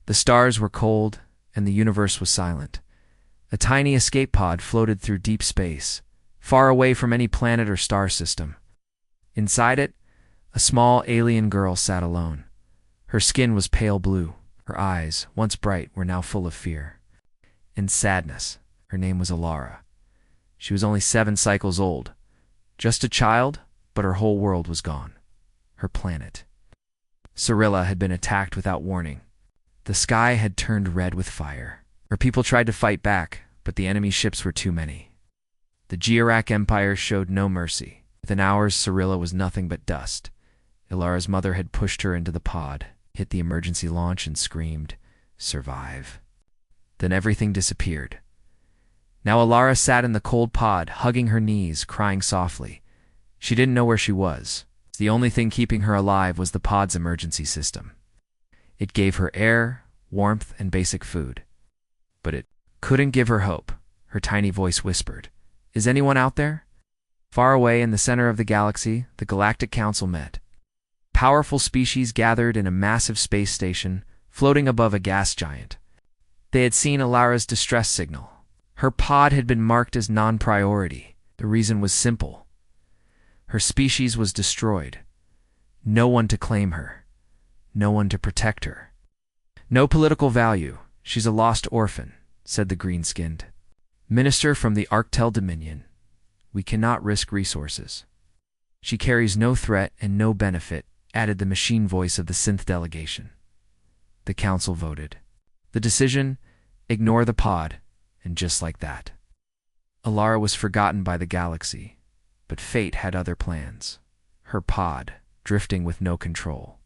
The stars were cold, and the universe was silent. A tiny escape pod floated through deep space, far away from any planet or star system. Inside it, a small alien girl sat alone. Her skin was pale blue. Her eyes, once bright, were now full of fear and sadness. Her name was Alara. She was only 7 cycles old. Just a child, but her whole world was gone. Her planet. Cirilla had been attacked without warning. The sky had turned red with fire. Her people tried to fight back, but the enemy ships were too many. The Georak Empire showed no mercy. Within hours, Cirilla was nothing but dust. Ilara's mother had pushed her into the pod, hit the emergency launch, and screamed, "Survive." Then everything disappeared. Now Alara sat in the cold pod, hugging her knees, crying softly. She didn't know where she was. The only thing keeping her alive was the pod's emergency system. It gave her air, warmth, and basic food. But it couldn't give her hope. Her tiny voice whispered, "Is anyone out there?" Far away in the center of the galaxy, the Galactic Council met. Powerful species gathered in a massive space station, floating above a gas giant. They had seen Alara's distress signal. Her pod had been marked as non-priority. The reason was simple. Her species was destroyed. No one to claim her. No one to protect her. "No political value. She's a lost orphan," said the green-skinned minister from the Arctel Dominion. "We cannot risk resources." "She carries no threat and no benefit," added the machine voice of the synth delegation. The council voted. The decision: ignore the pod, and just like that, Alara was forgotten by the galaxy. But fate had other plans. Her pod, drifting with no control,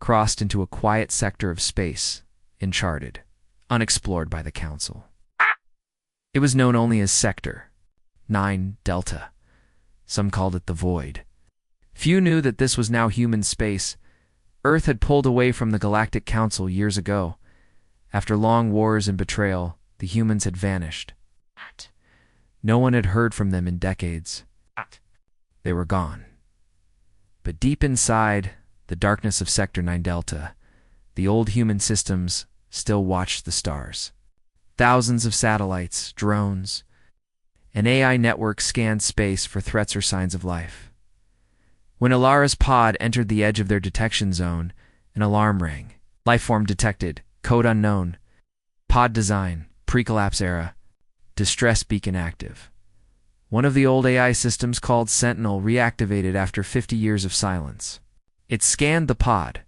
crossed into a quiet sector of space, uncharted, unexplored by the council. It was known only as Sector 9 Delta. Some called it the Void. Few knew that this was now human space. Earth had pulled away from the Galactic Council years ago. After long wars and betrayal, the humans had vanished. No one had heard from them in decades. They were gone. But deep inside the darkness of Sector 9 Delta, the old human systems still watched the stars. Thousands of satellites, drones, an AI network scanned space for threats or signs of life. When Alara's pod entered the edge of their detection zone, an alarm rang. Lifeform detected. Code unknown. Pod design. Pre-collapse era. Distress beacon active. One of the old AI systems, called Sentinel, reactivated after 50 years of silence. It scanned the pod.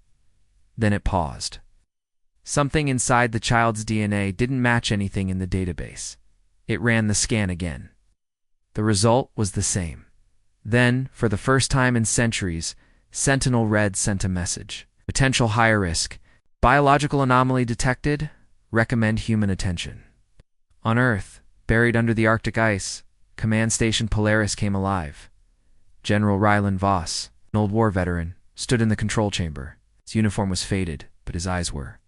Then it paused. Something inside the child's DNA didn't match anything in the database. It ran the scan again. The result was the same. Then, for the first time in centuries, Sentinel Red sent a message. Potential high risk. Biological anomaly detected. Recommend human attention. On Earth, buried under the Arctic ice, Command Station Polaris came alive. General Rylan Voss, an old war veteran, stood in the control chamber. His uniform was faded, but his eyes were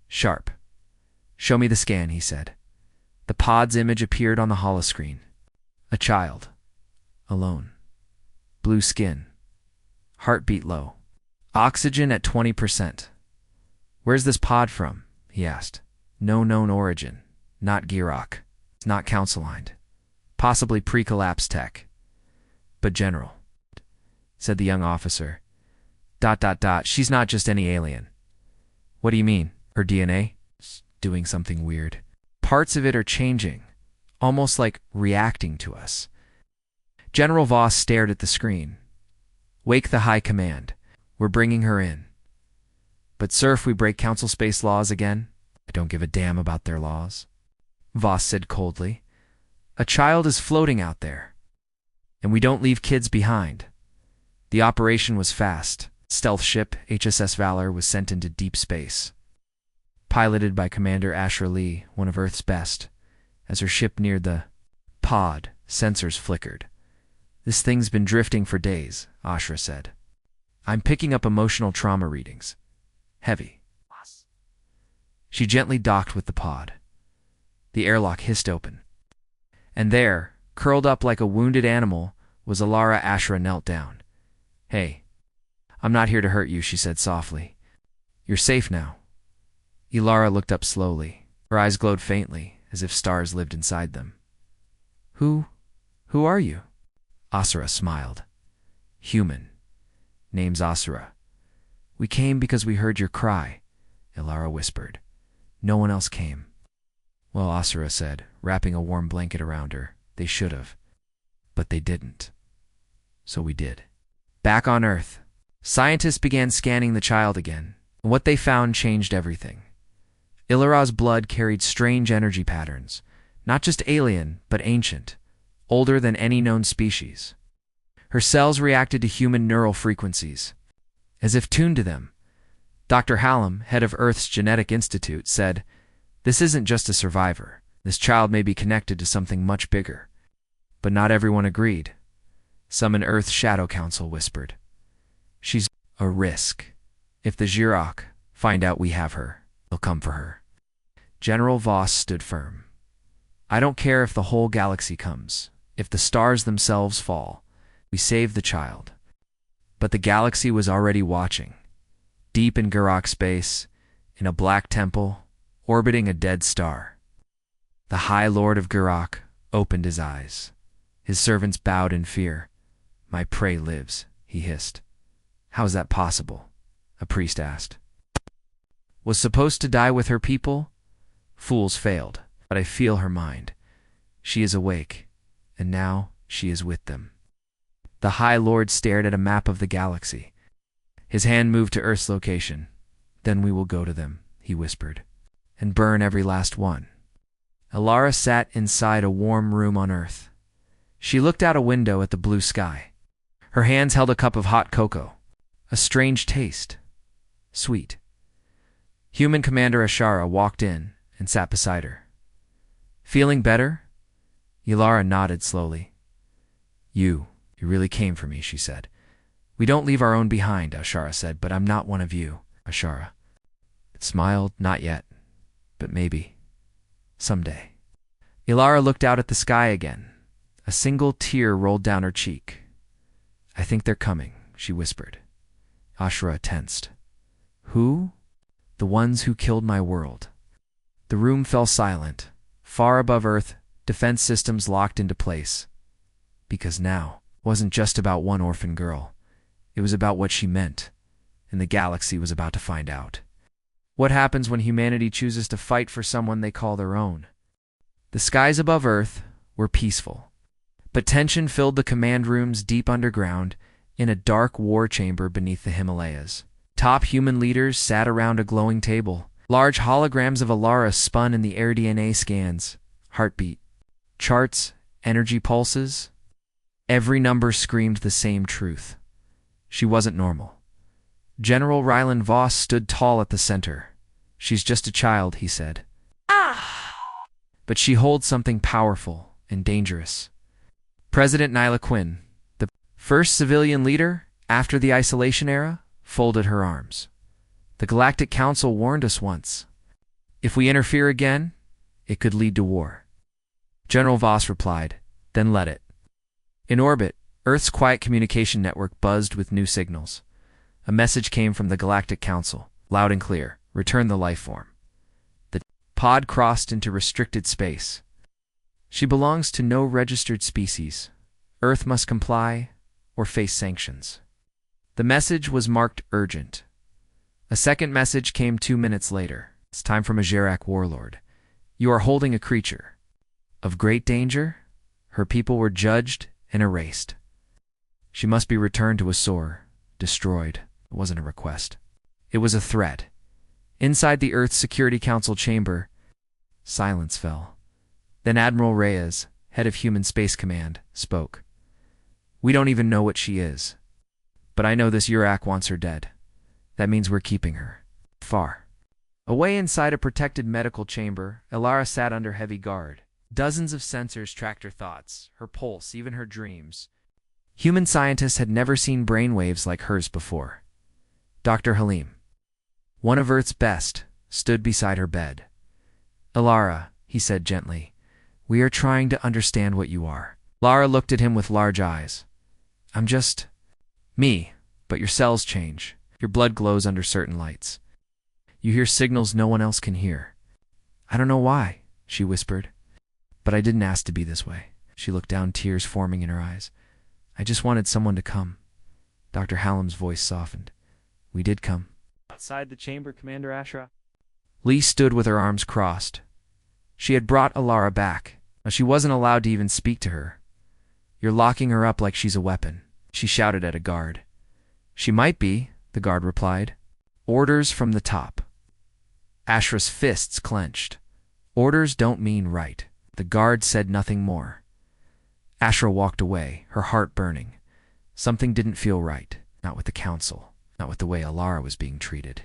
sharp. "Show me the scan," he said. The pod's image appeared on the holoscreen. A child. Alone. Blue skin. Heartbeat low. Oxygen at 20%. "Where's this pod from?" he asked. "No known origin. Not Georak. It's not council-lined. Possibly pre-collapse tech." "But General," said the young officer. She's not just any alien." "What do you mean? Her DNA? It's doing something weird. Parts of it are changing, almost like reacting to us." General Voss stared at the screen. "Wake the High Command. We're bringing her in." "But sir, if we break council space laws again?" "I don't give a damn about their laws," Voss said coldly. "A child is floating out there, and we don't leave kids behind." The operation was fast. Stealth ship HSS Valor was sent into deep space. Piloted by Commander Asher Lee, one of Earth's best. As her ship neared the pod, sensors flickered. "This thing's been drifting for days," Ashra said. "I'm picking up emotional trauma readings. Heavy." She gently docked with the pod. The airlock hissed open. And there, curled up like a wounded animal, was Alara. Ashra knelt down. "Hey, I'm not here to hurt you," she said softly. "You're safe now. Ilara looked up slowly. Her eyes glowed faintly, as if stars lived inside them. Who are you? Asura smiled. Human. Name's Asura. We came because we heard your cry, Ilara whispered. No one else came. Well, Asura said, wrapping a warm blanket around her. They should have. But they didn't. So we did. Back on Earth, scientists began scanning the child again, and what they found changed everything. Ilara's blood carried strange energy patterns, not just alien, but ancient, older than any known species. Her cells reacted to human neural frequencies, as if tuned to them. Dr. Hallam, head of Earth's Genetic Institute, said, "This isn't just a survivor. This child may be connected to something much bigger." But not everyone agreed. Some in Earth's Shadow Council whispered, "She's a risk. If the Jirok find out we have her, they'll come for her." General Voss stood firm. "I don't care if the whole galaxy comes. If the stars themselves fall, we save the child." But the galaxy was already watching. Deep in Gurok space, in a black temple, orbiting a dead star. The High Lord of Gurok opened his eyes. His servants bowed in fear. "My prey lives," he hissed. "How is that possible?" a priest asked. "Was supposed to die with her people? Fools failed, but I feel her mind. She is awake, and now she is with them." The High Lord stared at a map of the galaxy. His hand moved to Earth's location. "Then we will go to them," he whispered, "and burn every last one." Ilara sat inside a warm room on Earth. She looked out a window at the blue sky. Her hands held a cup of hot cocoa. A strange taste. Sweet. Human Commander Ashara walked in and sat beside her. "Feeling better?" Ilara nodded slowly. You really came for me," she said. "We don't leave our own behind," Ashara said, "but I'm not one of you, Ashara." It smiled, "Not yet, but maybe. Someday." Ilara looked out at the sky again. A single tear rolled down her cheek. "I think they're coming," she whispered. Ashura tensed. "Who?" "The ones who killed my world." The room fell silent. Far above Earth, defense systems locked into place. Because now it wasn't just about one orphan girl. It was about what she meant, and the galaxy was about to find out. What happens when humanity chooses to fight for someone they call their own? The skies above Earth were peaceful, but tension filled the command rooms deep underground in a dark war chamber beneath the Himalayas. Top human leaders sat around a glowing table. Large holograms of Ilara spun in the air. DNA scans, heartbeat, charts, energy pulses. Every number screamed the same truth. She wasn't normal. General Ryland Voss stood tall at the center. "She's just a child," he said. "But she holds something powerful and dangerous." President Nyla Quinn, the first civilian leader after the isolation era, folded her arms. "The Galactic Council warned us once. If we interfere again, it could lead to war." General Voss replied, "Then let it." In orbit, Earth's quiet communication network buzzed with new signals. A message came from the Galactic Council, loud and clear: "Return the life form." The pod crossed into restricted space. "She belongs to no registered species. Earth must comply or face sanctions." The message was marked urgent. A second message came 2 minutes later. "It's time from a Jirak warlord. You are holding a creature of great danger. Her people were judged and erased. She must be returned to Asur, destroyed." It wasn't a request. It was a threat. Inside the Earth Security Council chamber, silence fell. Then Admiral Reyes, head of Human Space Command, spoke. "We don't even know what she is. But I know this Yurak wants her dead. That means we're keeping her. Far away inside a protected medical chamber, Ilara sat under heavy guard. Dozens of sensors tracked her thoughts, her pulse, even her dreams. Human scientists had never seen brainwaves like hers before. Dr. Halim, one of Earth's best, stood beside her bed. "Ilara," he said gently, "we are trying to understand what you are." Lara looked at him with large eyes. "I'm just me, but your cells change. Your blood glows under certain lights. You hear signals no one else can hear. I don't know why, she whispered. But I didn't ask to be this way. She looked down, tears forming in her eyes. I just wanted someone to come. Dr. Hallam's voice softened. We did come. Outside the chamber, Commander Ashra. Lee stood with her arms crossed. She had brought Alara back. Now she wasn't allowed to even speak to her. You're locking her up like she's a weapon, she shouted at a guard. She might be, the guard replied. Orders from the top. Ashra's fists clenched. Orders don't mean right. The guard said nothing more. Ashra walked away, her heart burning. Something didn't feel right, not with the council, not with the way Alara was being treated,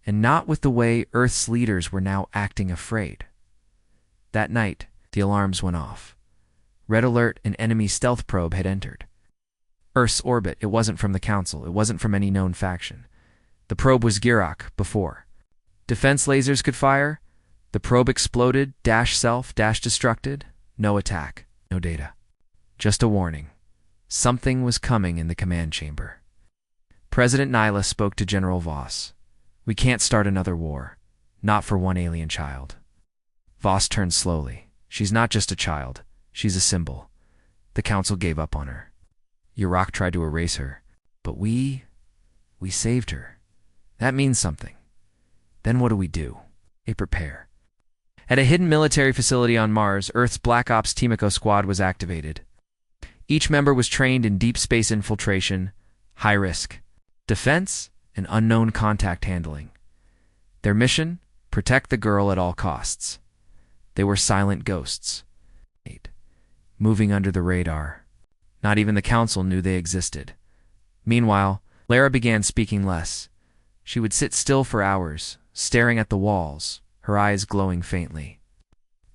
and not with the way Earth's leaders were now acting afraid. That night, the alarms went off. Red alert, an enemy stealth probe had entered Earth's orbit. It wasn't from the council, it wasn't from any known faction. The probe was Girak before. Defense lasers could fire. The probe exploded, self, destructed. No attack, no data. Just a warning. Something was coming in the command chamber. President Nyla spoke to General Voss. We can't start another war. Not for one alien child. Voss turned slowly. She's not just a child. She's a symbol. The council gave up on her. Girak tried to erase her. But we saved her. That means something. Then what do we do? They prepare. At a hidden military facility on Mars, Earth's Black Ops Timiko squad was activated. Each member was trained in deep space infiltration, high risk, defense, and unknown contact handling. Their mission? Protect the girl at all costs. They were silent ghosts, moving under the radar. Not even the council knew they existed. Meanwhile, Lara began speaking less. She would sit still for hours, staring at the walls, her eyes glowing faintly.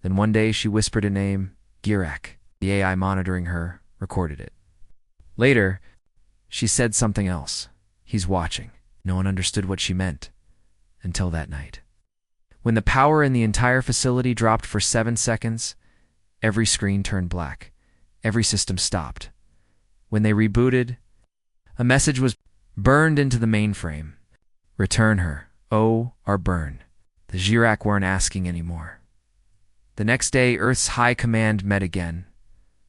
Then one day she whispered a name, Girak. The AI monitoring her recorded it. Later, she said something else. He's watching. No one understood what she meant. Until that night. When the power in the entire facility dropped for 7 seconds, every screen turned black. Every system stopped. When they rebooted, a message was burned into the mainframe. Return her. Oh, or burn. The Girak weren't asking anymore. The next day, Earth's high command met again.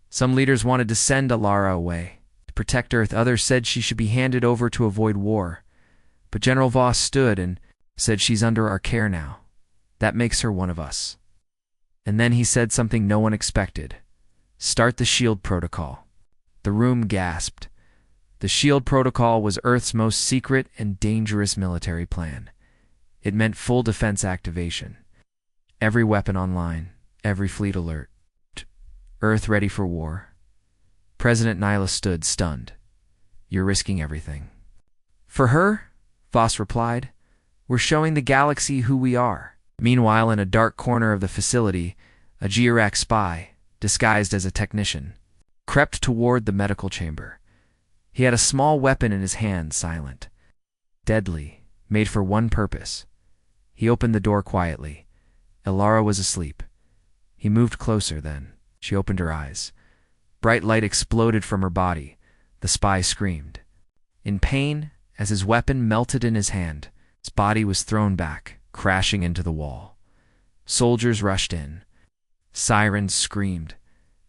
Some leaders wanted to send Alara away. To protect Earth, others said she should be handed over to avoid war. But General Voss stood and said she's under our care now. That makes her one of us. And then he said something no one expected. Start the SHIELD protocol. The room gasped. The SHIELD protocol was Earth's most secret and dangerous military plan. It meant full defense activation. Every weapon online, every fleet alert. Earth ready for war. President Nyla stood stunned. You're risking everything. For her, Voss replied, we're showing the galaxy who we are. Meanwhile, in a dark corner of the facility, a Girak spy, disguised as a technician, crept toward the medical chamber. He had a small weapon in his hand, silent, deadly, made for one purpose. He opened the door quietly. Alara was asleep. He moved closer then. She opened her eyes. Bright light exploded from her body. The spy screamed. In pain, as his weapon melted in his hand, his body was thrown back, crashing into the wall. Soldiers rushed in. Sirens screamed.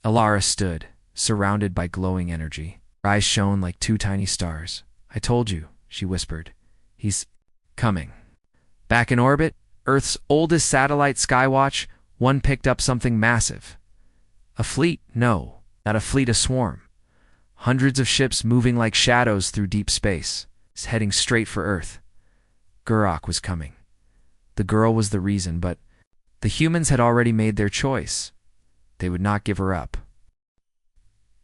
Alara stood, surrounded by glowing energy. Her eyes shone like 2 tiny stars. I told you, she whispered. He's coming. Back in orbit, Earth's oldest satellite, Skywatch, one picked up something massive. A fleet? No, not a fleet, a swarm. Hundreds of ships moving like shadows through deep space, heading straight for Earth. Girak was coming. The girl was the reason, but the humans had already made their choice. They would not give her up.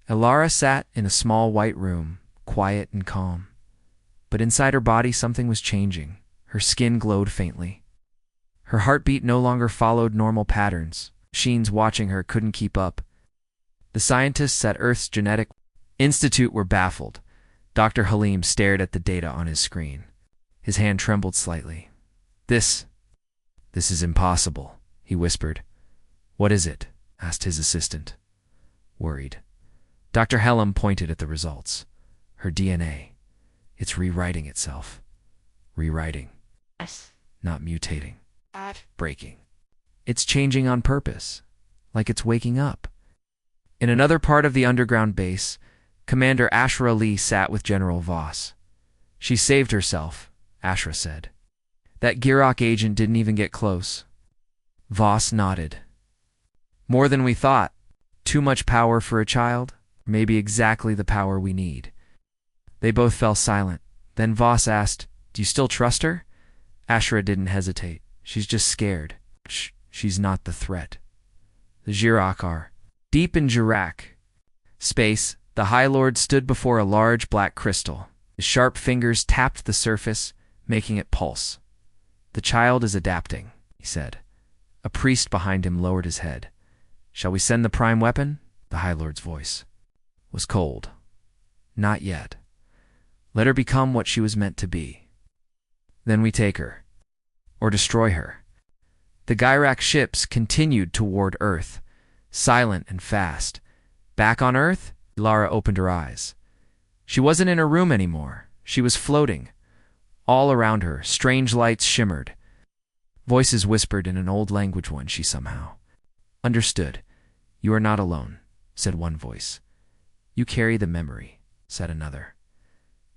Alara sat in a small white room, quiet and calm. But inside her body something was changing. Her skin glowed faintly. Her heartbeat no longer followed normal patterns. Machines watching her couldn't keep up. The scientists at Earth's Genetic Institute were baffled. Dr. Halim stared at the data on his screen. His hand trembled slightly. This is impossible, he whispered. What is it? Asked his assistant. Worried. Dr. Hallam pointed at the results. Her DNA. It's rewriting itself. Rewriting. Yes. not mutating, breaking. It's changing on purpose, like it's waking up. In another part of the underground base, Commander Ashra Lee sat with General Voss. She saved herself, Ashra said. That Girok agent didn't even get close. Voss nodded. More than we thought. Too much power for a child? Maybe exactly the power we need. They both fell silent. Then Voss asked, "Do you still trust her?" Ashra didn't hesitate. "She's just scared. She's not the threat. The Girok are." Deep in Jirak space, the High Lord stood before a large black crystal. His sharp fingers tapped the surface, making it pulse. "The child is adapting," he said. A priest behind him lowered his head. "Shall we send the prime weapon?" The High Lord's voice was cold. "Not yet. Let her become what she was meant to be. Then we take her. Or destroy her." The Gyrak ships continued toward Earth, silent and fast. Back on Earth, Lara opened her eyes. She wasn't in her room anymore. She was floating. All around her, strange lights shimmered. Voices whispered in an old language one she somehow understood. "You are not alone," said one voice. "You carry the memory," said another.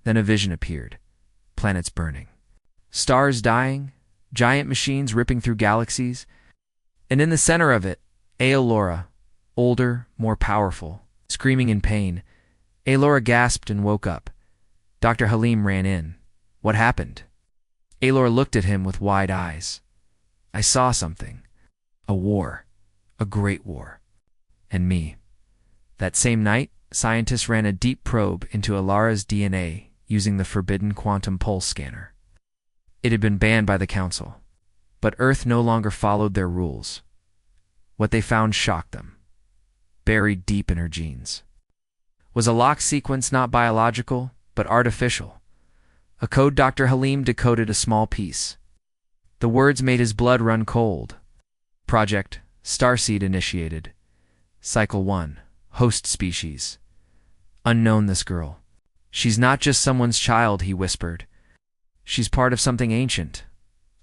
Then a vision appeared. Planets burning. Stars dying. Giant machines ripping through galaxies. And in the center of it, Aelora, older, more powerful, screaming in pain. Aelora gasped and woke up. Dr. Halim ran in. "What happened?" Aelora looked at him with wide eyes. "I saw something. A war. A great war. And me." That same night, scientists ran a deep probe into Alara's DNA using the forbidden quantum pulse scanner. It had been banned by the Council, but Earth no longer followed their rules. What they found shocked them. Buried deep in her genes was a lock sequence not biological, but artificial. A code Dr. Halim decoded a small piece. The words made his blood run cold. Project Starseed initiated. Cycle 1. Host species. Unknown this girl. "She's not just someone's child," he whispered. "She's part of something ancient.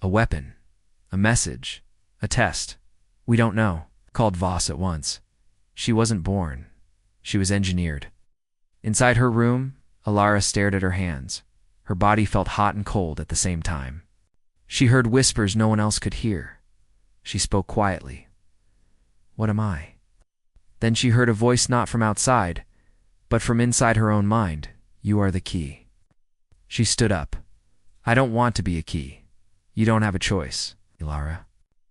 A weapon. A message. A test. We don't know," called Voss at once. "She wasn't born. She was engineered." Inside her room, Alara stared at her hands. Her body felt hot and cold at the same time. She heard whispers no one else could hear. She spoke quietly. "What am I?" Then she heard a voice not from outside, but from inside her own mind. "You are the key." She stood up. "I don't want to be a key. You don't have a choice." Alara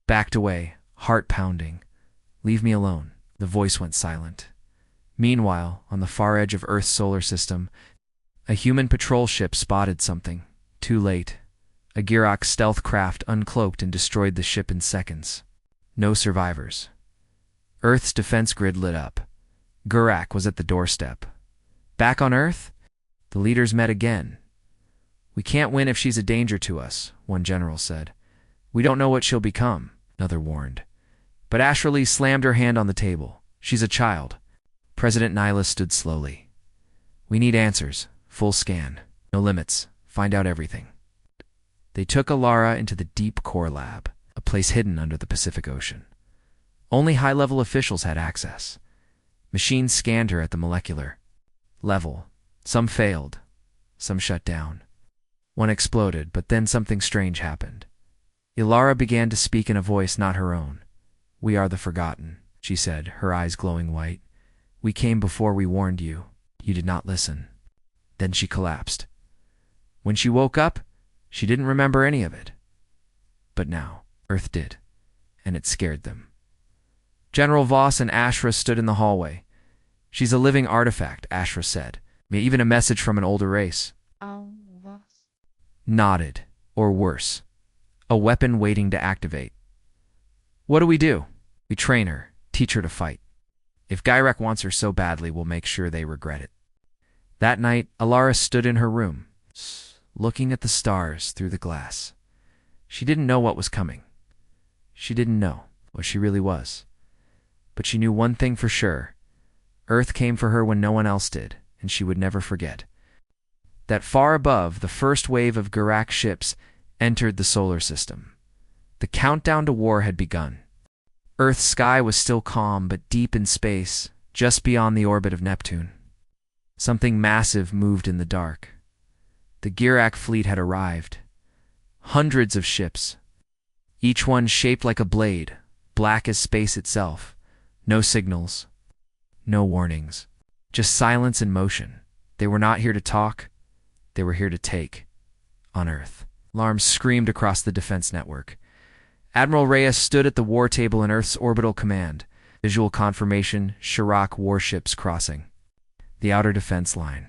backed away, heart pounding. "Leave me alone." The voice went silent. Meanwhile, on the far edge of Earth's solar system, a human patrol ship spotted something. Too late. A Girok stealth craft uncloaked and destroyed the ship in seconds. No survivors. Earth's defense grid lit up. Gurak was at the doorstep. Back on Earth, the leaders met again. "We can't win if she's a danger to us," one general said. "We don't know what she'll become," another warned. But Ashra Lee slammed her hand on the table. "She's a child." President Nyla stood slowly. "We need answers. Full scan. No limits. Find out everything." They took Alara into the deep core lab, a place hidden under the Pacific Ocean. Only high-level officials had access. Machines scanned her at the molecular level. Some failed. Some shut down. One exploded, but then something strange happened. Alara began to speak in a voice not her own. "We are the forgotten," she said, her eyes glowing white. "We came before we warned you. You did not listen." Then she collapsed. When she woke up, she didn't remember any of it. But now, Earth did, and it scared them. General Voss and Ashra stood in the hallway. "She's a living artifact," Ashra said. "Even a message from an older race." Voss Nodded, or worse. A weapon waiting to activate. "What do? We train her, teach her to fight. If Gyrak wants her so badly, we'll make sure they regret it." That night, Alara stood in her room, looking at the stars through the glass. She didn't know what was coming. She didn't know what she really was. But she knew one thing for sure. Earth came for her when no one else did, and she would never forget. That far above, the first wave of Gyrak ships entered the solar system. The countdown to war had begun. Earth's sky was still calm, but deep in space, just beyond the orbit of Neptune, something massive moved in the dark. The Girac fleet had arrived. Hundreds of ships, each one shaped like a blade, black as space itself. No signals, no warnings, just silence and motion. They were not here to talk, they were here to take on Earth. Alarms screamed across the defense network. Admiral Reyes stood at the war table in Earth's orbital command. Visual confirmation, Chirac warships crossing the outer defense line.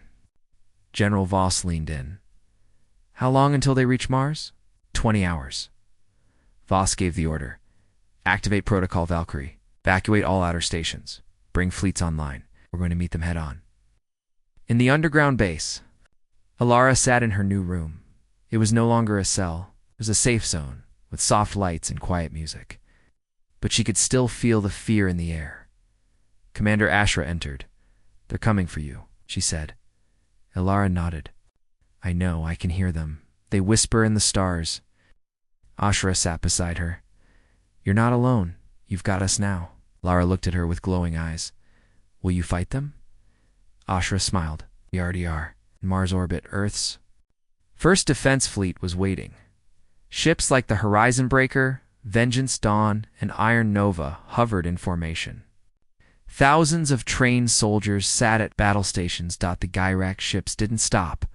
General Voss leaned in. How long until they reach Mars? 20 hours. Voss gave the order. Activate Protocol Valkyrie. Evacuate all outer stations. Bring fleets online. We're going to meet them head on. In the underground base, Alara sat in her new room. It was no longer a cell. It was a safe zone, with soft lights and quiet music. But she could still feel the fear in the air. Commander Ashra entered. They're coming for you, she said. Alara nodded. I know, I can hear them. They whisper in the stars. Ashra sat beside her. You're not alone. You've got us now. Lara looked at her with glowing eyes. Will you fight them? Ashra smiled. We already are. In Mars orbit, Earth's first defense fleet was waiting. Ships like the Horizon Breaker, Vengeance Dawn, and Iron Nova hovered in formation. Thousands of trained soldiers sat at battle stations. The Girac ships didn't stop.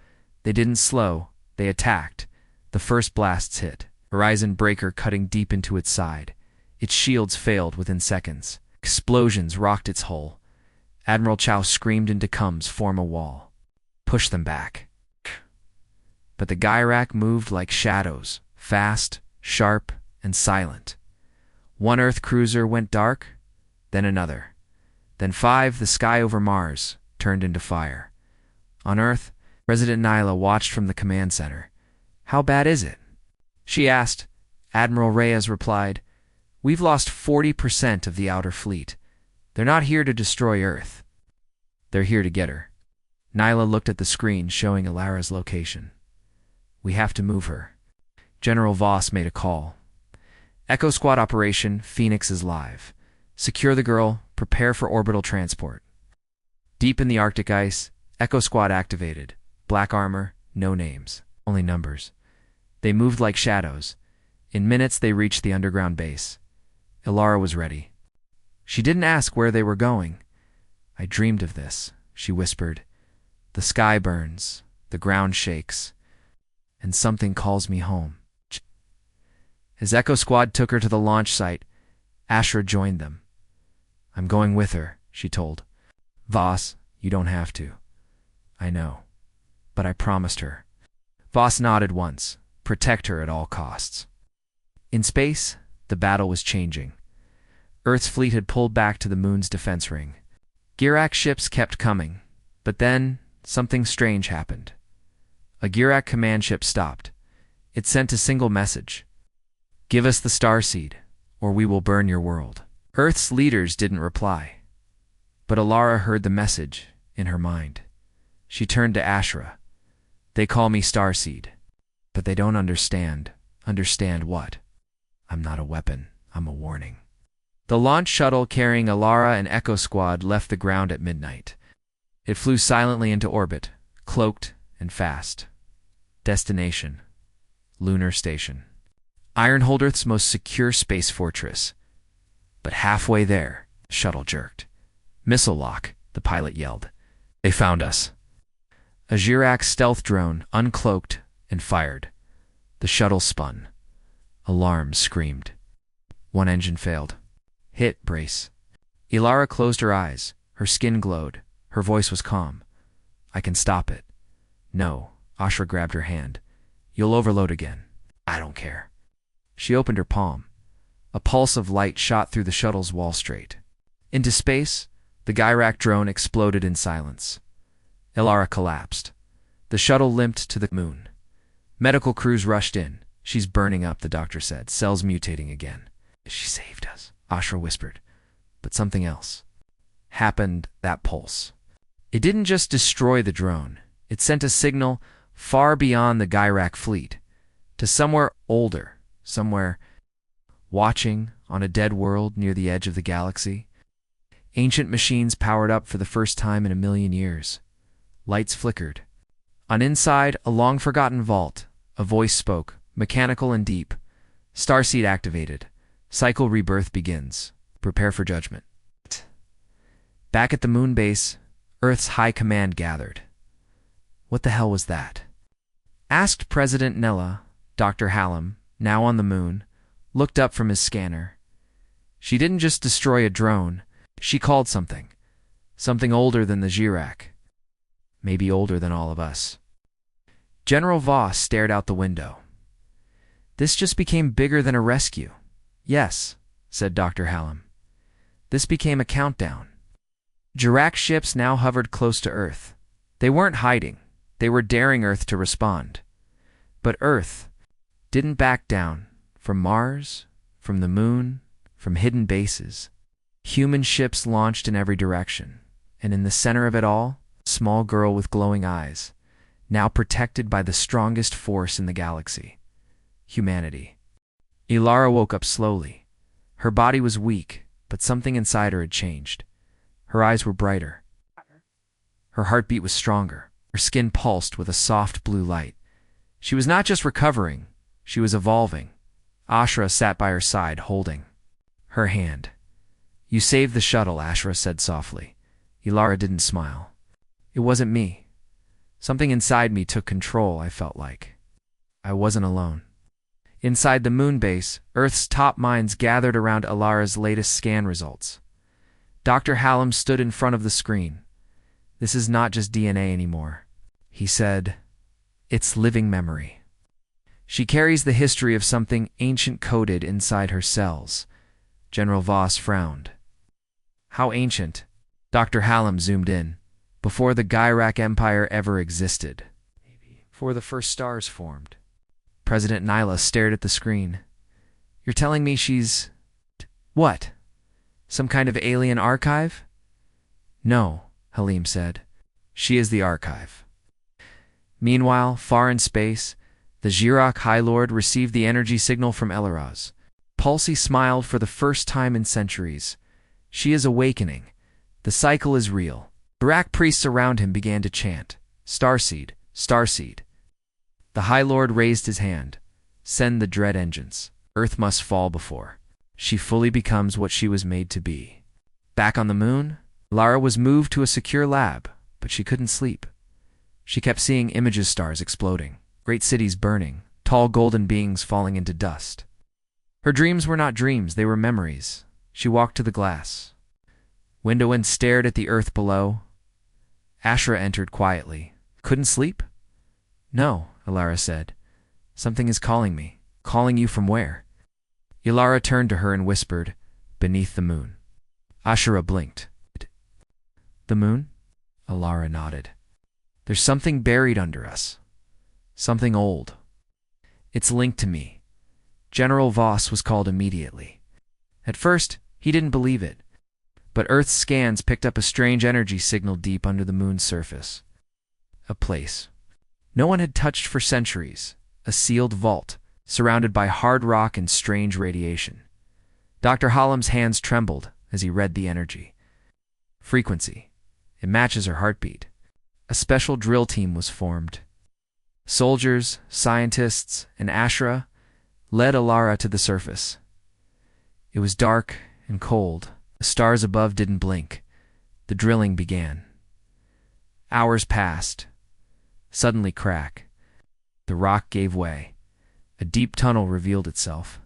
They didn't slow. They attacked. The first blasts hit. Horizon Breaker cutting deep into its side. Its shields failed within seconds. Explosions rocked its hull. Admiral Chow screamed into Combs, form a wall. Push them back. But the Girac moved like shadows, fast, sharp, and silent. One Earth cruiser went dark, then another. Then 5, the sky over Mars, turned into fire. On Earth, President Nyla watched from the command center. How bad is it? She asked. Admiral Reyes replied, We've lost 40% of the outer fleet. They're not here to destroy Earth. They're here to get her. Nyla looked at the screen showing Alara's location. We have to move her. General Voss made a call. Echo Squad Operation Phoenix is live. Secure the girl, prepare for orbital transport. Deep in the Arctic ice, Echo Squad activated. Black armor, no names, only numbers. They moved like shadows. In minutes they reached the underground base. Alara was ready. She didn't ask where they were going. I dreamed of this, she whispered. The sky burns, the ground shakes, and something calls me home. As Echo Squad took her to the launch site, Ashra joined them. I'm going with her, she told. Voss, you don't have to. I know, but I promised her. Voss nodded once. Protect her at all costs. In space, the battle was changing. Earth's fleet had pulled back to the moon's defense ring. Girac ships kept coming, but then something strange happened. A Girac command ship stopped. It sent a single message. Give us the starseed, or we will burn your world. Earth's leaders didn't reply. But Alara heard the message in her mind. She turned to Ashra. They call me Starseed, but they don't understand. Understand what? I'm not a weapon. I'm a warning. The launch shuttle carrying Alara and Echo Squad left the ground at midnight. It flew silently into orbit, cloaked and fast. Destination: Lunar Station. Ironhold, Earth's most secure space fortress. But halfway there, the shuttle jerked. Missile lock, the pilot yelled. They found us. A Girac stealth drone uncloaked and fired. The shuttle spun. Alarms screamed. One engine failed. Hit, brace. Alara closed her eyes. Her skin glowed. Her voice was calm. I can stop it. No. Ashra grabbed her hand. You'll overload again. I don't care. She opened her palm. A pulse of light shot through the shuttle's wall straight. Into space, the Girac drone exploded in silence. Alara collapsed. The shuttle limped to the moon. Medical crews rushed in. She's burning up, the doctor said. Cells mutating again. She saved us, Ashra whispered. But something else happened. That pulse. It didn't just destroy the drone. It sent a signal far beyond the Girac fleet. to somewhere older, somewhere watching on a dead world near the edge of the galaxy. Ancient machines powered up for the first time in a million years. Lights flickered. On inside, a long-forgotten vault, a voice spoke, mechanical and deep. Starseed activated. Cycle rebirth begins. Prepare for judgment. Back at the moon base, Earth's high command gathered. What the hell was that? Asked President Nella. Dr. Hallam, now on the moon, looked up from his scanner. She didn't just destroy a drone. She called something. Something older than the Girac. Maybe older than all of us. General Voss stared out the window. This just became bigger than a rescue. Yes, said Dr. Hallam. This became a countdown. Girac ships now hovered close to Earth. They weren't hiding. They were daring Earth to respond. But Earth didn't back down. From Mars, from the moon, from hidden bases. Human ships launched in every direction. And in the center of it all, a small girl with glowing eyes, now protected by the strongest force in the galaxy. Humanity. Ilara woke up slowly. Her body was weak, but something inside her had changed. Her eyes were brighter. Her heartbeat was stronger. Her skin pulsed with a soft blue light. She was not just recovering, she was evolving. Ashra sat by her side, holding her hand. You saved the shuttle, Ashra said softly. Ilara didn't smile. It wasn't me. Something inside me took control, I felt like. I wasn't alone. Inside the moon base, Earth's top minds gathered around Ilara's latest scan results. Dr. Hallam stood in front of the screen. This is not just DNA anymore, he said. It's living memory. She carries the history of something ancient coded inside her cells. General Voss frowned. How ancient? Dr. Hallam zoomed in. Before the Girac Empire ever existed. Before the first stars formed. President Nyla stared at the screen. You're telling me she's... What? Some kind of alien archive? No, Halim said. She is the archive. Meanwhile, far in space, the Girac High Lord received the energy signal from Eleraz. Pulsey smiled for the first time in centuries. She is awakening. The cycle is real. Girac priests around him began to chant, Starseed, Starseed. The High Lord raised his hand. Send the dread engines. Earth must fall before she fully becomes what she was made to be. Back on the moon, Lara was moved to a secure lab, but she couldn't sleep. She kept seeing images stars exploding, great cities burning, tall golden beings falling into dust. Her dreams were not dreams, they were memories. She walked to the glass window and stared at the Earth below. Ashra entered quietly. Couldn't sleep? No, Ilara said. Something is calling me. Calling you from where? Ilara turned to her and whispered, beneath the moon. Ashura blinked. The moon? Ilara nodded. There's something buried under us. Something old. It's linked to me. General Voss was called immediately. At first, he didn't believe it. But Earth's scans picked up a strange energy signal deep under the moon's surface. A place no one had touched for centuries. A sealed vault, surrounded by hard rock and strange radiation. Dr. Hallam's hands trembled as he read the energy. Frequency. It matches her heartbeat. A special drill team was formed. Soldiers, scientists, and Ashra led Ilara to the surface. It was dark and cold. The stars above didn't blink. The drilling began. Hours passed. Suddenly crack. The rock gave way. A deep tunnel revealed itself.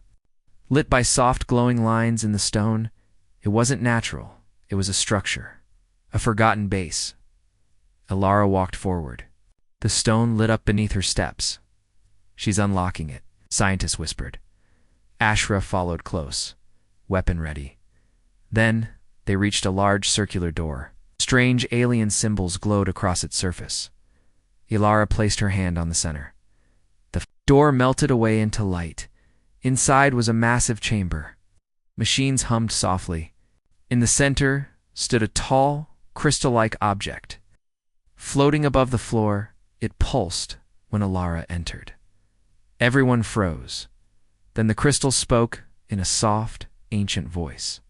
Lit by soft glowing lines in the stone, it wasn't natural. It was a structure. A forgotten base. Ilara walked forward. The stone lit up beneath her steps. She's unlocking it, scientists whispered. Ashra followed close, weapon ready. Then they reached a large circular door. Strange alien symbols glowed across its surface. Ilara placed her hand on the center. The door melted away into light. Inside was a massive chamber. Machines hummed softly. In the center stood a tall, crystal-like object. Floating above the floor, it pulsed when Ilara entered. Everyone froze. Then the crystal spoke in a soft, ancient voice.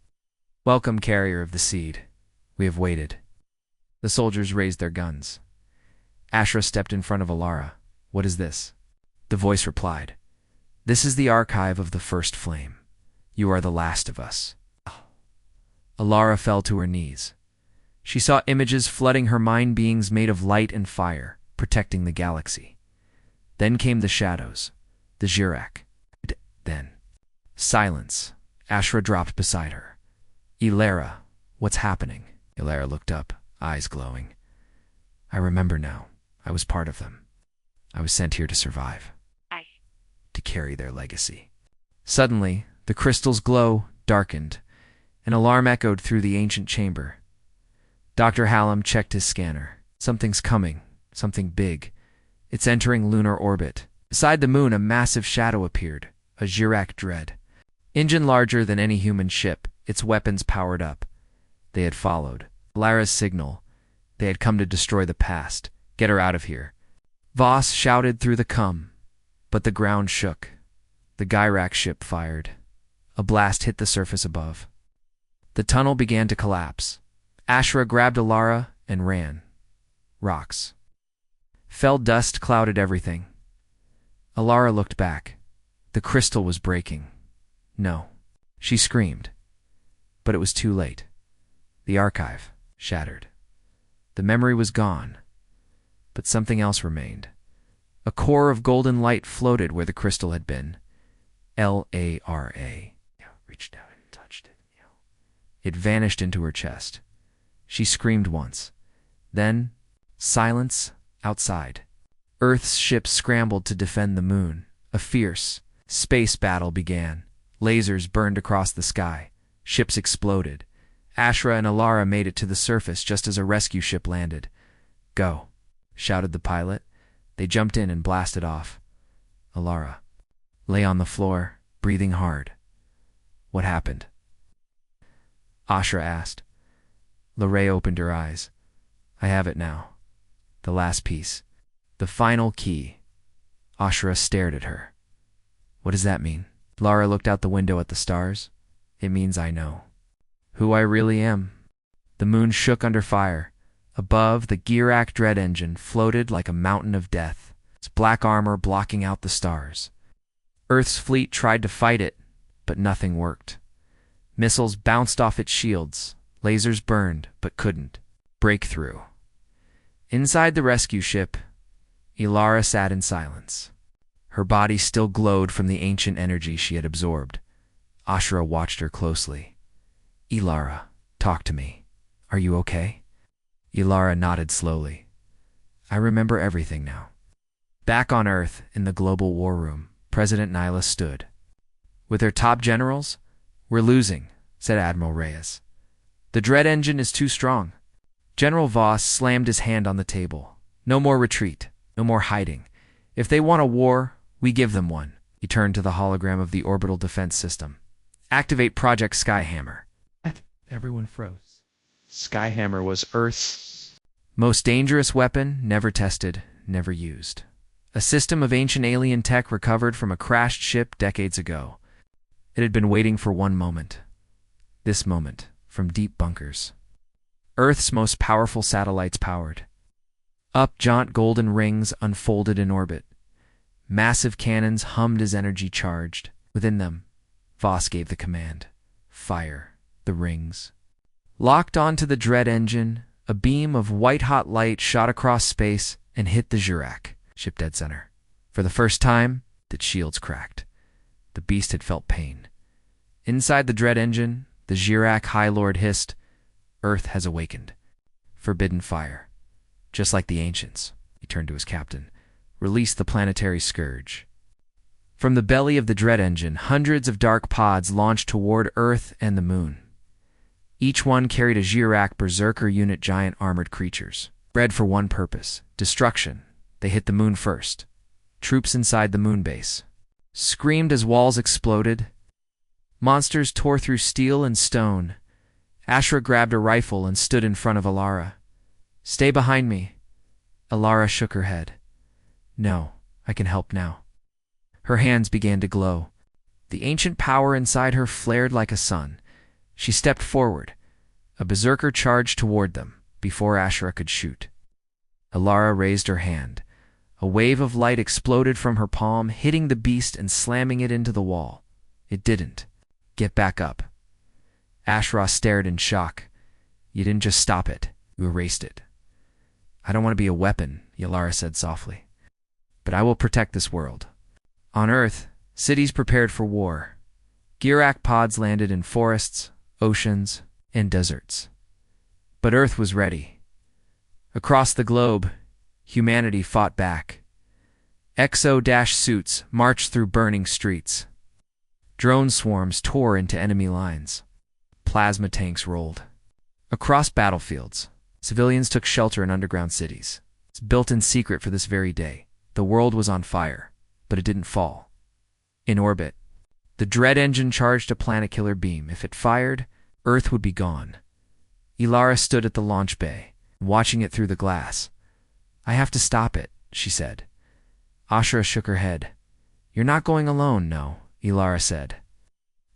"Welcome, carrier of the seed. We have waited." The soldiers raised their guns. Ashra stepped in front of Alara. "What is this?" The voice replied, "This is the archive of the first flame. You are the last of us." Alara fell to her knees. She saw images flooding her mind, beings made of light and fire, protecting the galaxy. Then came the shadows, the Jirak. Then silence. Ashra dropped beside her. "Ilara, what's happening?" Ilara looked up, eyes glowing. "I remember now. I was part of them. I was sent here to survive. To carry their legacy." Suddenly, the crystal's glow darkened. An alarm echoed through the ancient chamber. Dr. Hallam checked his scanner. "Something's coming. Something big. It's entering lunar orbit." Beside the moon, a massive shadow appeared, a Jirak Dread. Engine larger than any human ship, its weapons powered up. They had followed. Lara's signal. They had come to destroy the past. "Get her out of here." Voss shouted through the cum, but the ground shook. The Gyrak ship fired. A blast hit the surface above. The tunnel began to collapse. Ashra grabbed Alara and ran. Rocks. Fell dust clouded everything. Alara looked back. The crystal was breaking. No. She screamed. But it was too late. The archive shattered. The memory was gone. But something else remained. A core of golden light floated where the crystal had been. Lara. Reached out and touched it. It vanished into her chest. She screamed once. Then, silence outside. Earth's ships scrambled to defend the moon. A fierce space battle began. Lasers burned across the sky. Ships exploded. Ashra and Alara made it to the surface just as a rescue ship landed. "Go," shouted the pilot. They jumped in and blasted off. Alara lay on the floor, breathing hard. "What happened?" Ashra asked. Lorraine opened her eyes. "I have it now. The last piece. The final key." Ashra stared at her. "What does that mean?" Lara looked out the window at the stars. "It means I know who I really am." The moon shook under fire. Above, the Gyrak Dread engine floated like a mountain of death, its black armor blocking out the stars. Earth's fleet tried to fight it, but nothing worked. Missiles bounced off its shields. Lasers burned, but couldn't break through. Inside the rescue ship, Ilara sat in silence. Her body still glowed from the ancient energy she had absorbed. Ashra watched her closely. "Ilara, talk to me. Are you okay?" Ilara nodded slowly. "I remember everything now." Back on Earth, in the global war room, President Nyla stood. With her top generals, "We're losing," said Admiral Reyes. "The Dread engine is too strong." General Voss slammed his hand on the table. "No more retreat. No more hiding. If they want a war, we give them one." He turned to the hologram of the orbital defense system. "Activate Project Skyhammer." Everyone froze. Skyhammer was Earth's most dangerous weapon, never tested, never used. A system of ancient alien tech recovered from a crashed ship decades ago. It had been waiting for one moment. This moment, from deep bunkers. Earth's most powerful satellites powered. Up, jaunt golden rings unfolded in orbit. Massive cannons hummed as energy charged. Within them, Voss gave the command. Fire the rings. Locked onto the Dread engine, a beam of white-hot light shot across space and hit the Jirak, ship dead center. For the first time, its shields cracked. The beast had felt pain. Inside the Dread engine, the Jirak High Lord hissed, "Earth has awakened. Forbidden fire. Just like the ancients," he turned to his captain. "Release the planetary scourge." From the belly of the Dread engine, hundreds of dark pods launched toward Earth and the moon. Each one carried a Jirak Berserker unit, giant armored creatures. Bred for one purpose, destruction. They hit the moon first. Troops inside the moon base screamed as walls exploded. Monsters tore through steel and stone. Ashra grabbed a rifle and stood in front of Alara. "Stay behind me." Alara shook her head. "No, I can help now." Her hands began to glow. The ancient power inside her flared like a sun. She stepped forward. A berserker charged toward them before Ashra could shoot. Ilara raised her hand. A wave of light exploded from her palm, hitting the beast and slamming it into the wall. It didn't. Get back up. Ashra stared in shock. You didn't just stop it. You erased it. I don't want to be a weapon, Ilara said softly. But I will protect this world. On Earth, cities prepared for war. Girak pods landed in forests, oceans, and deserts. But Earth was ready. Across the globe, humanity fought back. Exo-suits marched through burning streets. Drone swarms tore into enemy lines. Plasma tanks rolled. Across battlefields, civilians took shelter in underground cities. It's built in secret for this very day. The world was on fire, but it didn't fall. In orbit, the dread engine charged a planet-killer beam. If it fired, Earth would be gone. Ilara stood at the launch bay, watching it through the glass. I have to stop it, she said. Ashra shook her head. You're not going alone, no, Ilara said.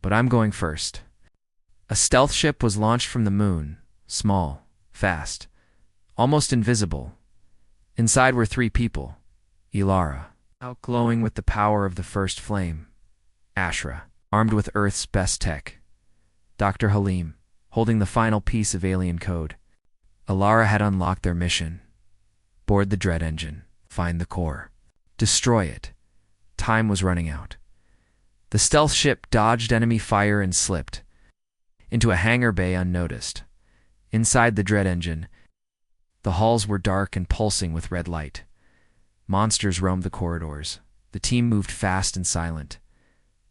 But I'm going first. A stealth ship was launched from the moon, small, fast, almost invisible. Inside were 3 people. Ilara, out glowing with the power of the first flame. Ashra, armed with Earth's best tech. Dr. Halim, holding the final piece of alien code. Ilara had unlocked their mission. Board the dread engine, find the core, destroy it. Time was running out. The stealth ship dodged enemy fire and slipped into a hangar bay unnoticed. Inside the dread engine, the halls were dark and pulsing with red light. Monsters roamed the corridors. The team moved fast and silent.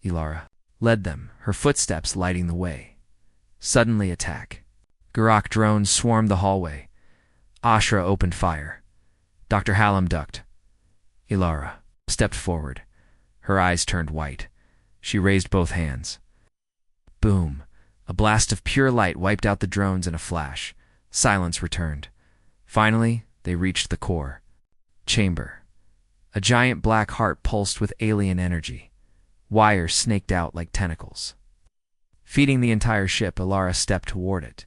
Ilara led them, her footsteps lighting the way. Suddenly attack. Girak drones swarmed the hallway. Ashra opened fire. Dr. Halim ducked. Ilara stepped forward. Her eyes turned white. She raised both hands. Boom. A blast of pure light wiped out the drones in a flash. Silence returned. Finally, they reached the core. Chamber. A giant black heart pulsed with alien energy. Wires snaked out like tentacles. Feeding the entire ship, Ilara stepped toward it.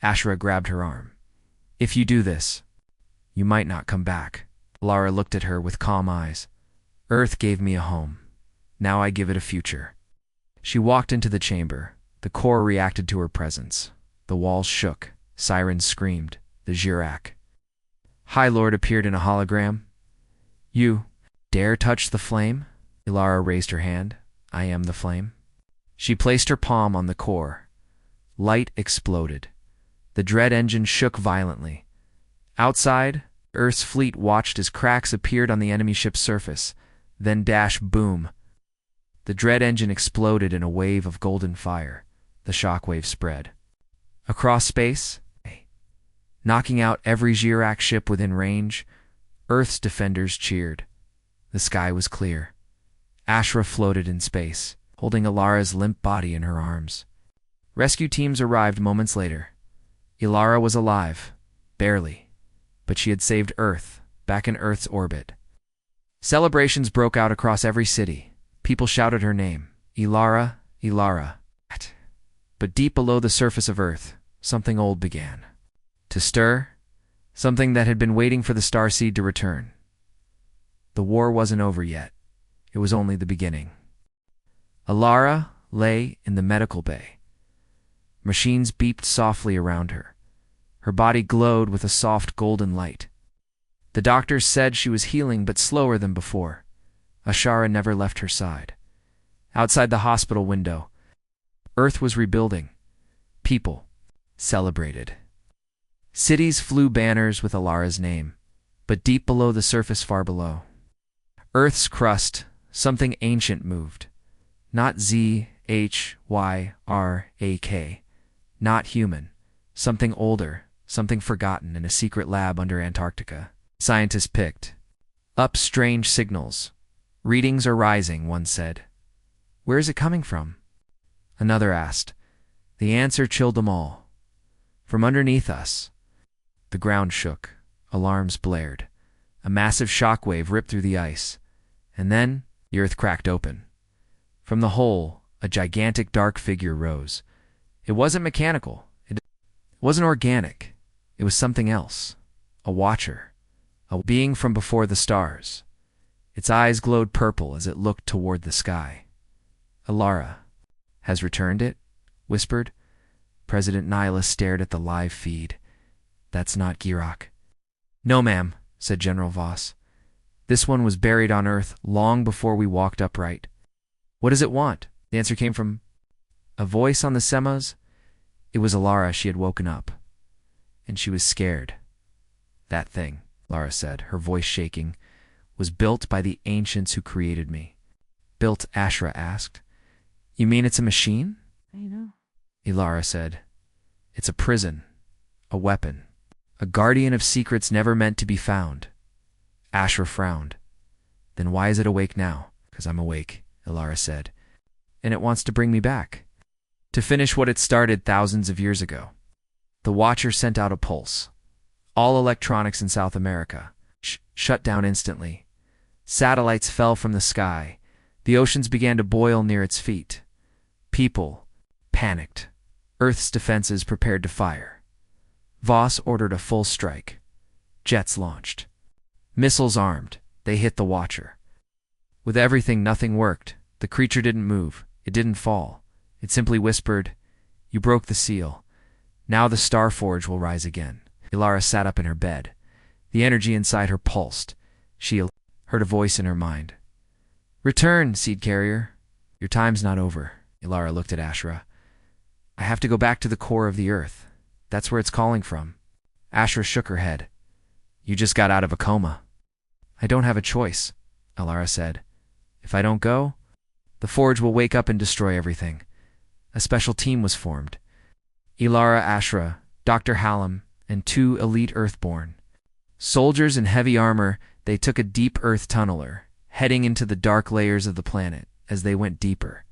Ashra grabbed her arm. If you do this, you might not come back. Ilara looked at her with calm eyes. Earth gave me a home. Now I give it a future. She walked into the chamber. The core reacted to her presence. The walls shook. Sirens screamed. The Girak High Lord appeared in a hologram. You dare touch the flame? Ilara raised her hand. I am the flame. She placed her palm on the core. Light exploded. The dread engine shook violently. Outside, Earth's fleet watched as cracks appeared on the enemy ship's surface. Then boom. The dread engine exploded in a wave of golden fire. The shockwave spread across space, knocking out every Girak ship within range. Earth's defenders cheered. The sky was clear. Ashra floated in space, holding Ilara's limp body in her arms. Rescue teams arrived moments later. Ilara was alive, barely, but she had saved Earth, back in Earth's orbit. Celebrations broke out across every city. People shouted her name, Ilara, Ilara. But deep below the surface of Earth, something old began to stir, something that had been waiting for the starseed to return. The war wasn't over yet. It was only the beginning. Ilara lay in the medical bay. Machines beeped softly around her. Her body glowed with a soft golden light. The doctors said she was healing, but slower than before. Ashara never left her side. Outside the hospital window, Earth was rebuilding. People celebrated. Cities flew banners with Ilara's name, but deep below the surface, far below Earth's crust, something ancient moved. Not HFY, not human. Something older, something forgotten in a secret lab under Antarctica. Scientists picked up strange signals. Readings are rising, one said. Where is it coming from? Another asked. The answer chilled them all. From underneath us. The ground shook. Alarms blared. A massive shockwave ripped through the ice. And then The earth cracked open. From the hole, a gigantic dark figure rose. It wasn't mechanical. It wasn't organic. It was something else. A watcher. A being from before the stars. Its eyes glowed purple as it looked toward the sky. Alara has returned it? Whispered. President Nihilus stared at the live feed. That's not Girak. No, ma'am, said General Voss. This one was buried on Earth long before we walked upright. What does it want? The answer came from a voice on the semas. It was Alara. She had woken up. And she was scared. That thing, Lara said, her voice shaking, was built by the ancients who created me. Built? Ashra asked. You mean it's a machine? I know. Ilara said. It's a prison. A weapon. A guardian of secrets never meant to be found. Ashra frowned. Then why is it awake now? Because I'm awake, Ilara said. And it wants to bring me back. To finish what it started thousands of years ago. The Watcher sent out a pulse. All electronics in South America shut down instantly. Satellites fell from the sky. The oceans began to boil near its feet. People panicked. Earth's defenses prepared to fire. Voss ordered a full strike. Jets launched. Missiles armed. They hit the Watcher. With everything, nothing worked. The creature didn't move. It didn't fall. It simply whispered, You broke the seal. Now the Starforge will rise again. Ilara sat up in her bed. The energy inside her pulsed. She heard a voice in her mind. Return, Seed Carrier. Your time's not over. Ilara looked at Ashra. I have to go back to the core of the Earth. That's where it's calling from. Ashra shook her head. You just got out of a coma. I don't have a choice, Ilara said. If I don't go, the Forge will wake up and destroy everything. A special team was formed. Ilara, Ashra, Dr. Hallam, and 2 elite Earthborn. Soldiers in heavy armor, they took a deep Earth tunneler, heading into the dark layers of the planet. As they went deeper,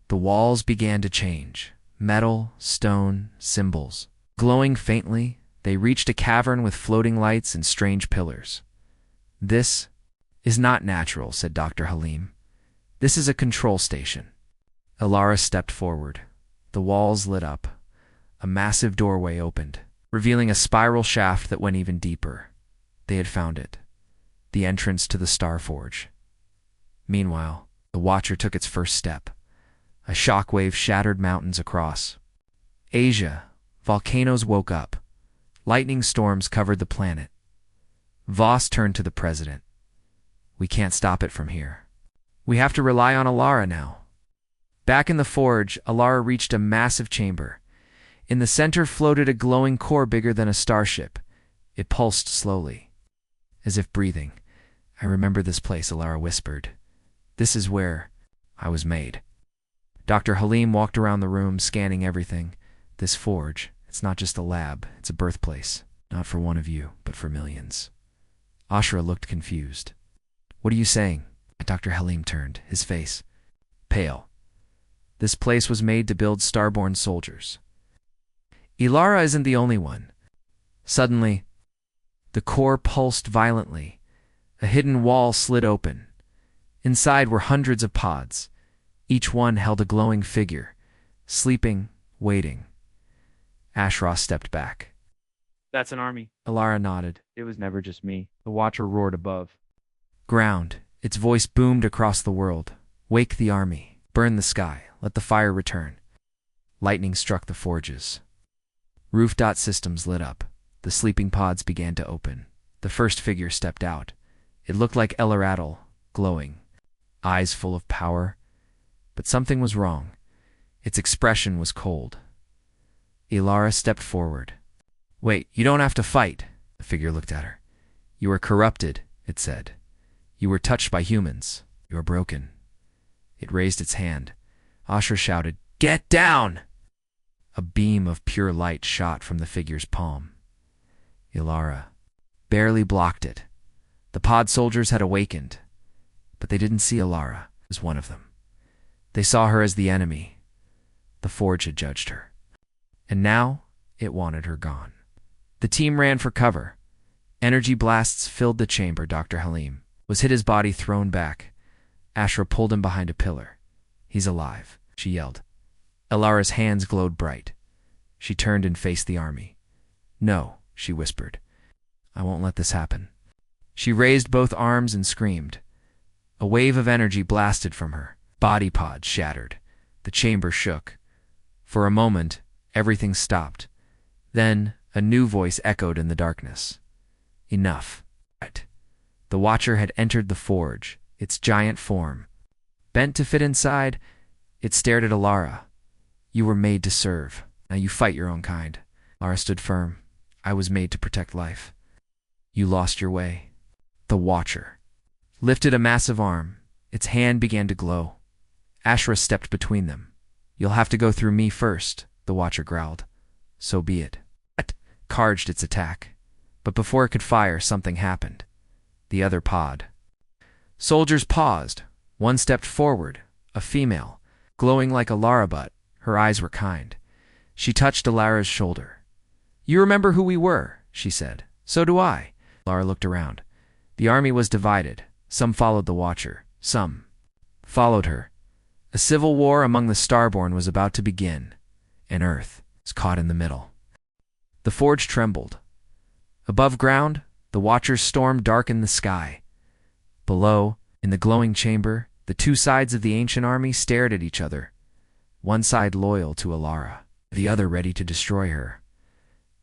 the walls began to change. Metal, stone, symbols. Glowing faintly, they reached a cavern with floating lights and strange pillars. This is not natural, said Dr. Halim. This is a control station. Ilara stepped forward. The walls lit up. A massive doorway opened, revealing a spiral shaft that went even deeper. They had found it. The entrance to the Starforge. Meanwhile, the Watcher took its first step. A shockwave shattered mountains across Asia. Volcanoes woke up. Lightning storms covered the planet. Voss turned to the president. We can't stop it from here. We have to rely on Alara now. Back in the forge, Alara reached a massive chamber. In the center floated a glowing core bigger than a starship. It pulsed slowly, as if breathing. I remember this place, Alara whispered. This is where I was made. Dr. Halim walked around the room, scanning everything. This forge, it's not just a lab, it's a birthplace. Not for one of you, but for millions. Ashra looked confused. What are you saying? Dr. Halim turned, his face pale. This place was made to build starborn soldiers. Ilara isn't the only one. Suddenly, the core pulsed violently. A hidden wall slid open. Inside were hundreds of pods. Each one held a glowing figure, sleeping, waiting. Ashra stepped back. That's an army. Ilara nodded. It was never just me. The Watcher roared above. Ground. Its voice boomed across the world. Wake the army. Burn the sky. Let the fire return. Lightning struck the forges. Roof dot systems lit up. The sleeping pods began to open. The first figure stepped out. It looked like Elaratl, glowing, eyes full of power. But something was wrong. Its expression was cold. Ilara stepped forward. Wait, you don't have to fight. The figure looked at her. You are corrupted, it said. You were touched by humans. You are broken. It raised its hand. Ashra shouted, Get down! A beam of pure light shot from the figure's palm. Ilara barely blocked it. The pod soldiers had awakened, but they didn't see Ilara as one of them. They saw her as the enemy. The Forge had judged her. And now it wanted her gone. The team ran for cover. Energy blasts filled the chamber. Dr. Halim was hit, his body thrown back. Ashra pulled him behind a pillar. He's alive, she yelled. Ilara's hands glowed bright. She turned and faced the army. No, she whispered. I won't let this happen. She raised both arms and screamed. A wave of energy blasted from her. Body pods shattered. The chamber shook. For a moment, everything stopped. Then, a new voice echoed in the darkness. Enough. The Watcher had entered the forge, its giant form. Bent to fit inside, it stared at Ilara. You were made to serve. Now you fight your own kind. Ilara stood firm. I was made to protect life. You lost your way. The Watcher lifted a massive arm. Its hand began to glow. Ashra stepped between them. You'll have to go through me first, the Watcher growled. So be it. It charged its attack. But before it could fire, something happened. The other pod. Soldiers paused. One stepped forward, a female, glowing like a Larabut. Her eyes were kind. She touched Ilara's shoulder. You remember who we were, she said. So do I. Ilara looked around. The army was divided. Some followed the Watcher. Some followed her. A civil war among the Starborn was about to begin, and Earth was caught in the middle. The forge trembled. Above ground, the Watcher's storm darkened the sky. Below, in the glowing chamber, the two sides of the ancient army stared at each other, one side loyal to Ilara, the other ready to destroy her.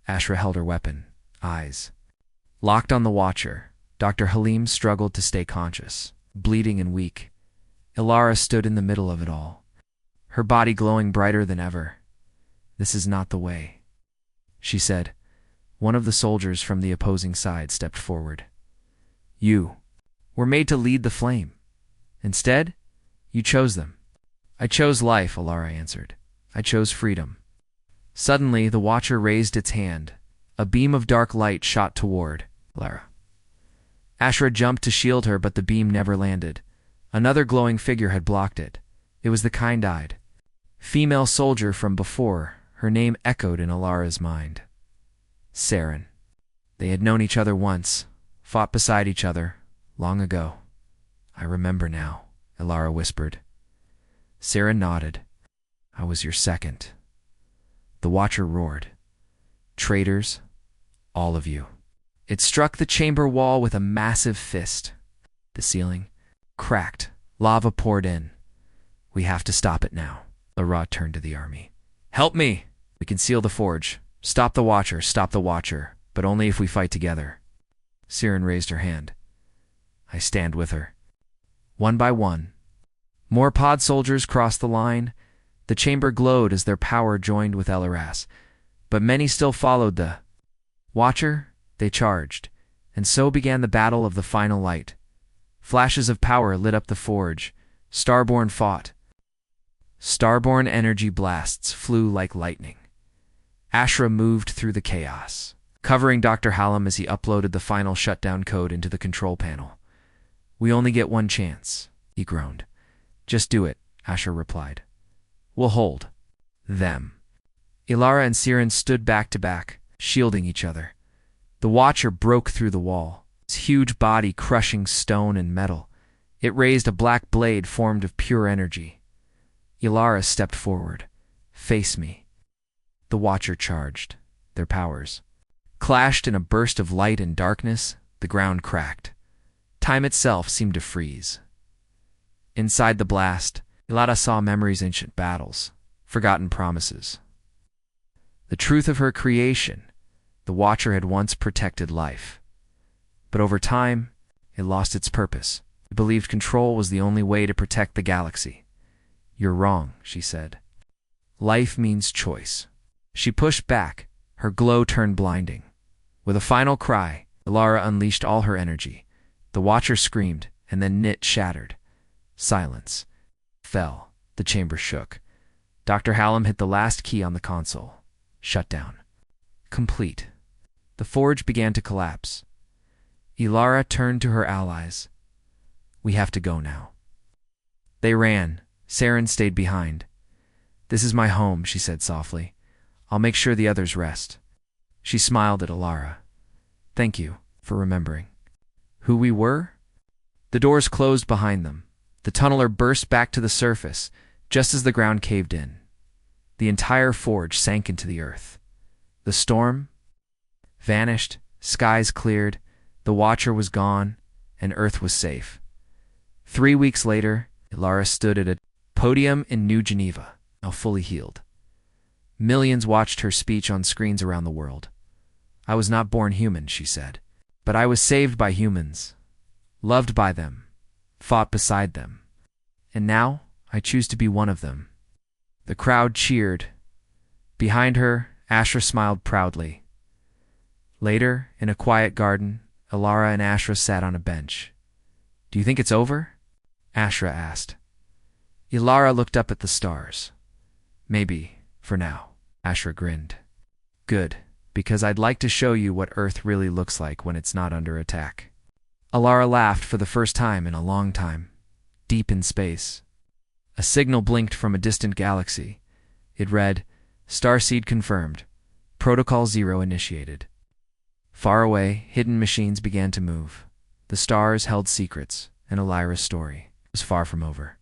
Ashra held her weapon, eyes locked on the Watcher. Dr. Halim struggled to stay conscious, bleeding and weak. Ilara stood in the middle of it all, her body glowing brighter than ever. This is not the way, she said. One of the soldiers from the opposing side stepped forward. You were made to lead the flame. Instead, you chose them. I chose life, Ilara answered. I chose freedom. Suddenly, the Watcher raised its hand. A beam of dark light shot toward Ilara. Ashra jumped to shield her, but the beam never landed. Another glowing figure had blocked it. It was the kind-eyed female soldier from before. Her name echoed in Ilara's mind. Saren. They had known each other once, fought beside each other, long ago. I remember now, Ilara whispered. Saren nodded. I was your second. The Watcher roared. Traitors, all of you. It struck the chamber wall with a massive fist. The ceiling cracked. Lava poured in. We have to stop it now. Ilara turned to the army. Help me! We can seal the forge. Stop the Watcher, but only if we fight together. Saren raised her hand. I stand with her. One by one, more pod soldiers crossed the line. The chamber glowed as their power joined with Elara's, but many still followed the Watcher. They charged, and so began the battle of the final light. Flashes of power lit up the forge. Starborn fought. Starborn energy blasts flew like lightning. Ashra moved through the chaos, covering Dr. Hallam as he uploaded the final shutdown code into the control panel. We only get one chance, he groaned. Just do it, Ashra replied. We'll hold them. Ilara and Saren stood back to back, shielding each other. The Watcher broke through the wall, its huge body crushing stone and metal. It raised a black blade formed of pure energy. Ilara stepped forward. Face me. The Watcher charged. Their powers clashed in a burst of light and darkness. The ground cracked. Time itself seemed to freeze. Inside the blast, Ilara saw memories of ancient battles, forgotten promises. The truth of her creation. The Watcher had once protected life. But over time, it lost its purpose. It believed control was the only way to protect the galaxy. You're wrong, she said. Life means choice. She pushed back. Her glow turned blinding. With a final cry, Ilara unleashed all her energy. The Watcher screamed, and then Knit shattered. Silence fell. The chamber shook. Dr. Hallam hit the last key on the console. Shutdown. Complete. The forge began to collapse. Ilara turned to her allies. We have to go now. They ran. Saren stayed behind. This is my home, she said softly. I'll make sure the others rest. She smiled at Ilara. Thank you for remembering. Who we were? The doors closed behind them. The tunneler burst back to the surface, just as the ground caved in. The entire forge sank into the earth. The storm vanished, skies cleared, the Watcher was gone, and Earth was safe. 3 weeks later, Ilara stood at a podium in New Geneva, now fully healed. Millions watched her speech on screens around the world. I was not born human, she said, but I was saved by humans, loved by them, fought beside them. And now, I choose to be one of them. The crowd cheered. Behind her, Ashra smiled proudly. Later, in a quiet garden, Ilara and Ashra sat on a bench. "Do you think it's over?" Ashra asked. Ilara looked up at the stars. "Maybe, for now," Ashra grinned. "Good, because I'd like to show you what Earth really looks like when it's not under attack." Ilara laughed for the first time in a long time, deep in space. A signal blinked from a distant galaxy. It read, "Starseed confirmed. Protocol 0 initiated." Far away, hidden machines began to move. The stars held secrets, and Ilara's story was far from over.